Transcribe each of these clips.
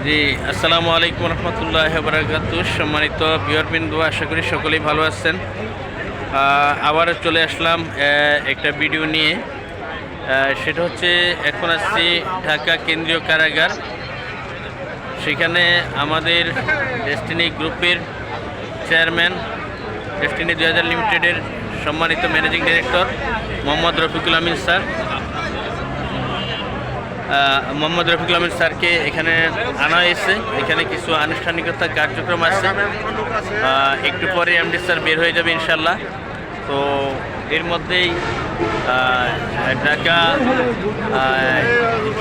জি, আসসালামু আলাইকুম রহমতুল্লাহি ওয়া বারাকাতুহু। সম্মানিত ভিউয়ারবৃন্দ, আশা করি সকলেই ভালো আছেন। আবার চলে আসলাম একটা ভিডিও নিয়ে। সেটা হচ্ছে এখন আসছি ঢাকা কেন্দ্রীয় কারাগার। সেখানে আমাদের ডেস্টিনি গ্রুপের চেয়ারম্যান, ডেস্টিনি 2000 লিমিটেডের সম্মানিত ম্যানেজিং ডিরেক্টর মোহাম্মদ রফিকুল আমিন স্যার, স্যারকে এখানে আনা হয়েছে। এখানে কিছু আনুষ্ঠানিকতা কার্যক্রম আছে। একটু পরে এমডি স্যার বের হয়ে যাবে ইনশাল্লাহ। তো এর মধ্যেই ঢাকা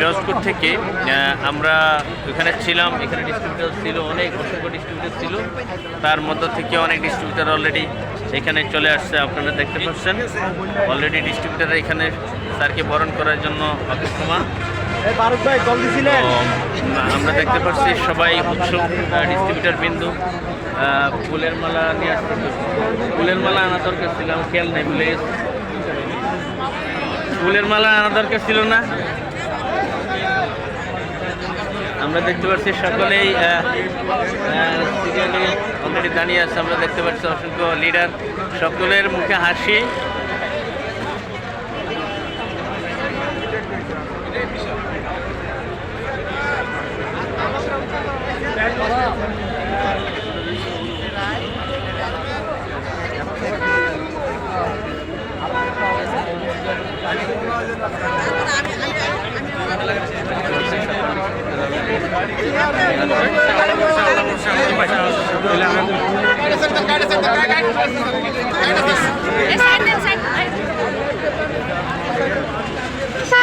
জজকোর্ট থেকে আমরা এখানে ছিলাম। এখানে ডিস্ট্রিবিউটার ছিল, অসংখ্য ডিস্ট্রিবিউটার ছিল। তার মধ্য থেকে অনেক ডিস্ট্রিবিউটার অলরেডি এখানে চলে আসছে। আপনারা দেখতে পাচ্ছেন অলরেডি ডিস্ট্রিবিউটার এখানে স্যারকে বরণ করার জন্য অপেক্ষমান। আমরা দেখতে পাচ্ছি সবাই উৎসুক। ডিস্ট্রিবিউটার বিন্দু ফুলের মালা নিয়ে আসতে, ফুলের মালা আনা দরকার ছিল, আমার খেয়াল নেই, ভুলে গেছি। ফুলের মালা আনা দরকার ছিল না। আমরা দেখতে পাচ্ছি সকলেই সিরিয়ালে অলরেডি দাঁড়িয়ে আছে। আমরা দেখতে পাচ্ছি অসংখ্য লিডার, সকলের মুখে হাসি।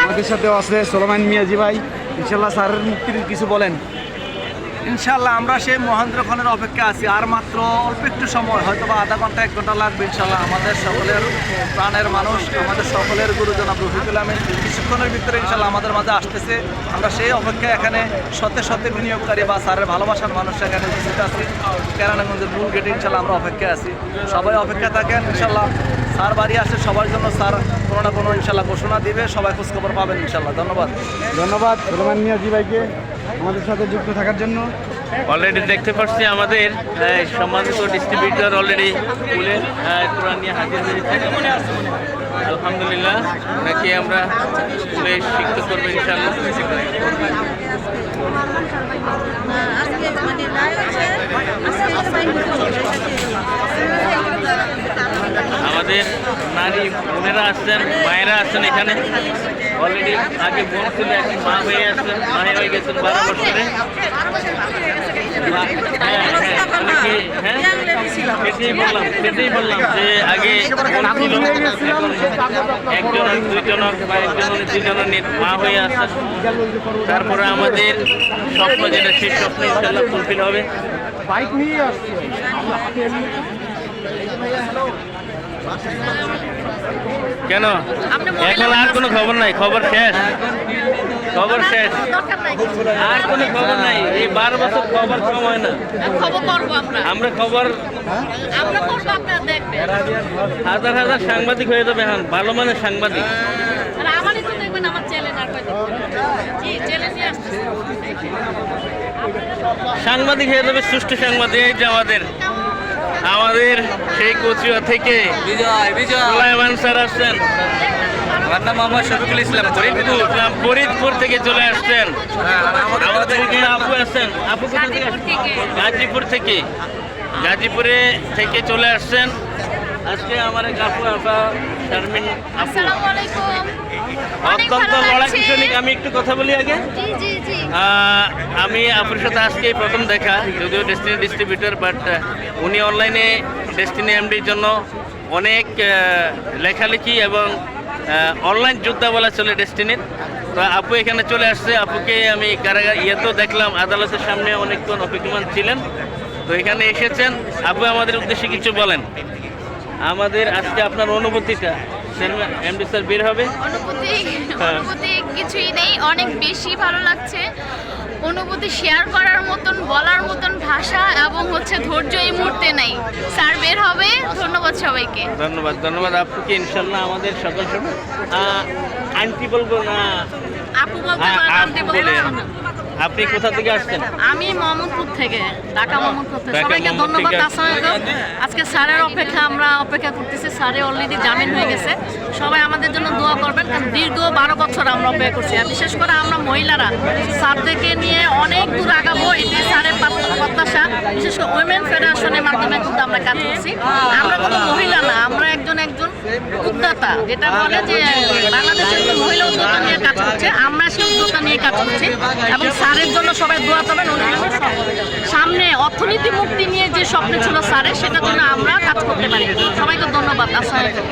আমাদের সাথে আছে সোলোমান মিয়াজি ভাই। ইনশাল্লাহ স্যারের মুক্তির কিছু বলেন। ইনশাল্লাহ আমরা সেই মহেন্দ্রক্ষণের অপেক্ষা আছি। আর মাত্র অল্প একটু সময়, হয়তো বা আধা ঘন্টা 1 ঘন্টা লাগবে। ইনশাল্লাহ আমাদের সকলের প্রাণের মানুষ, আমাদের সকলের গুরু জনাব রফিকুল আমিন কিছুক্ষণের ভিতরে ইনশাল্লাহ আমাদের মাঝে আসতেছে। আমরা সেই অপেক্ষায় এখানে শতে বিনিয়োগকারী বা স্যারের ভালোবাসার মানুষ এখানে উপস্থিত আছি। কেরানীগঞ্জের মূল গেটে ইনশাল্লাহ আমরা অপেক্ষায় আছি। সবাই অপেক্ষা থাকেন। ইনশাল্লাহ স্যার বাড়ি আসে, সবার জন্য স্যার কোনো না কোনো ইনশাল্লাহ ঘোষণা দিবে। সবাই খোঁজখবর পাবেন ইনশাল্লাহ। ধন্যবাদ সোলোমান মিয়াজি ভাইকে আমাদের সাথে যুক্ত থাকার জন্য। অলরেডি দেখতে পাচ্ছি আমাদের সম্মানিত ডিস্ট্রিবিউটর অলরেডি ফুলের কোরআন নিয়ে হাজির হয়েছে। আলহামদুলিল্লাহ, নাকি আমরা ফুলে শিক্ষিত করবো ইনশাল্লাহ। আমাদের নারী বোনেরা আসছেন, মায়েরা আসছেন এখানে। অলরেডি আগে বোন ছিল, এখন মা হয়ে আসছেন, মা হয়ে গেছেন 12 বছরে। সেটাই বললাম যে আগে একজন দুইজনের মা হয়ে আসছেন। তারপরে আমাদের স্বপ্ন যেটা, সেই স্বপ্ন ইনশাল্লাহ ফুলফিল হবে। বাইক নিয়ে আসছে। কেন এখন আর কোনো খবর নাই? খবর শেষ, খবর শেষ, আর কোনো খবর নাই। এই 12 বছর খবর কম হয় না। আমরা খবর হাজার হাজার সাংবাদিক হয়ে যাবে। এখন ভালো মানের সাংবাদিক, সাংবাদিক হয়ে যাবে, সুষ্ঠু সাংবাদিক। এই যে আমাদের সেই কচুয়া থেকে সুলাইমান স্যার আসছেন। আমার নাম মোহাম্মদ শফিকুল ইসলাম, ফরিদপুর থেকে চলে আসছেন। আমাদের এখানে আপু আসছেন, আপু কোথা থেকে? গাজীপুর থেকে, গাজীপুরে থেকে চলে আসছেন আজকে আমার এক আপু, আপা শারমিন আপু। অত্যন্ত লড়াকু সৈনিক। আমি একটু কথা বলি আগে। আমি আপুর সাথে আজকে প্রথম দেখা, যদিও ডেস্টিনি ডিস্ট্রিবিউটর, বাট উনি অনলাইনে ডেস্টিনি এমডির জন্য অনেক লেখালেখি এবং অনলাইন যোদ্ধা বলা চলে ডেস্টিনির। তো আপু এখানে চলে আসছে। আপুকে আমি কারাগার ইয়েতেও দেখলাম, আদালতের সামনে অনেকক্ষণ অপেক্ষমান ছিলেন। তো এখানে এসেছেন। আপু আমাদের উদ্দেশ্যে কিছু বলেন। আমাদের আজকে আপনার অনুভূতিটা, এমডি স্যার বের হবে। অনুভূতি কিছুই নেই, অনেক বেশি ভালো লাগছে। অনুভূতি শেয়ার করার মতন, বলার মতন ভাষা এবং ধৈর্য এই মুহূর্তে নেই। স্যার বের হবে। ধন্যবাদ সবাইকে। ধন্যবাদ আপুকে। ইনশাল্লাহ আমাদের সকল সময় আন্টি বলবো না, আপু বলতে পারেন, আন্টি বলতে পারেন না। আপনি কোথা থেকে আসছেন? আমি মোহাম্মদপুর থেকে, ঢাকা মোহাম্মদপুর থেকে। ঢাকা সবাইকে মোহাম্মদপুর ধন্যবাদ। থেকে আসসালামু আলাইকুম। আজকে স্যারের আমরা অপেক্ষা করতেছি। স্যারে অলরেডি জামিন হয়ে গেছে। সবাই আমাদের জন্য দোয়া করবেন, কারণ দীর্ঘ 12 বছর আমরা অপেক্ষা করছি। আর বিশেষ করে আমরা মহিলারা স্যারদেরকে নিয়ে অনেক দূর আগাবো, এটি স্যারের প্রত্যাশা। বিশেষ করে উইমেন ফেডারেশনের মাধ্যমে কিন্তু আমরা কাজ করছি। আমরা কোনো মহিলা না, আমরা একজন উদ্যোক্তা, যেটা বলে যে বাংলাদেশের যে মহিলা উদ্যোক্তা নিয়ে কাজ করছে, আমরা সেই উদ্যোক্তা নিয়ে কাজ করছি। এবং স্যারের জন্য সবাই দোয়া করবেন। উনি সামনে অর্থনীতি মুক্তি নিয়ে যে স্বপ্ন ছিল স্যারের, সেটার জন্য আমরা কাজ করতে পারি। সবাইকে ধন্যবাদ।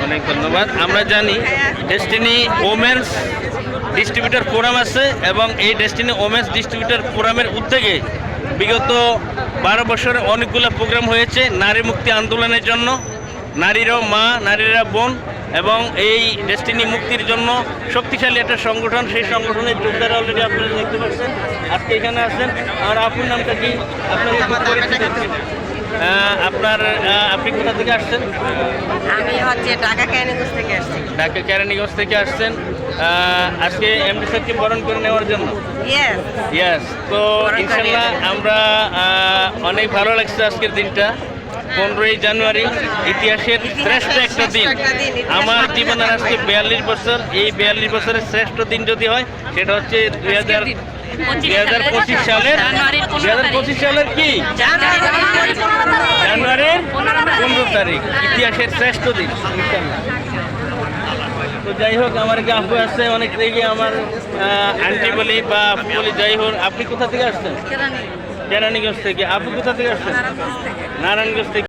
অনেক ধন্যবাদ। আমরা জানি ডেস্টিনি ওমেন্স ডিস্ট্রিবিউটর ফোরাম আছে এবং এই ডেস্টিনি ওমেন্স ডিস্ট্রিবিউটর ফোরামের উদ্যোগে বিগত 12 বছরে অনেকগুলো প্রোগ্রাম হয়েছে নারী মুক্তি আন্দোলনের জন্য। নারীরা মা, নারীরা বোন, এবং এই ডেস্টিনি মুক্তির জন্য শক্তিশালী একটা সংগঠন। সেই সংগঠনের যোগদান অলরেডি আপনারা দেখতে পাচ্ছেন, আজকে এখানে আছেন। আর আপুর নামটা কি? আপনি কোথা থেকে আসছেন? আমি হচ্ছে ঢাকা ক্যানিগঞ্জ থেকে আসছি। ঢাকা কেরানীগঞ্জ থেকে আসছেন আজকে এমডি স্যারকে বরণ করে নেওয়ার জন্য। ইয়েস। তো ইনশাল্লাহ আমরা অনেক ভালো লাগছে আজকের দিনটা। 15ই জানুয়ারি ইতিহাসের শ্রেষ্ঠ একটা দিন। আমার জীবনের আজকে 42 বছর। এই 42 বছরের শ্রেষ্ঠ দিন যদি হয়, সেটা হচ্ছে 2025 সালের কি জানুয়ারির 15 তারিখ, ইতিহাসের শ্রেষ্ঠ দিন ইনশাল্লাহ। তো যাই হোক, আমার কি আপু আছে অনেক থেকে, আমার আন্টি বলি বা আপু বলি, যাই হোক। আপনি কোথা থেকে আসছেন? কেরানীগঞ্জ থেকে। আপু কোথা থেকে আসছেন? নারায়ণগঞ্জ থেকে।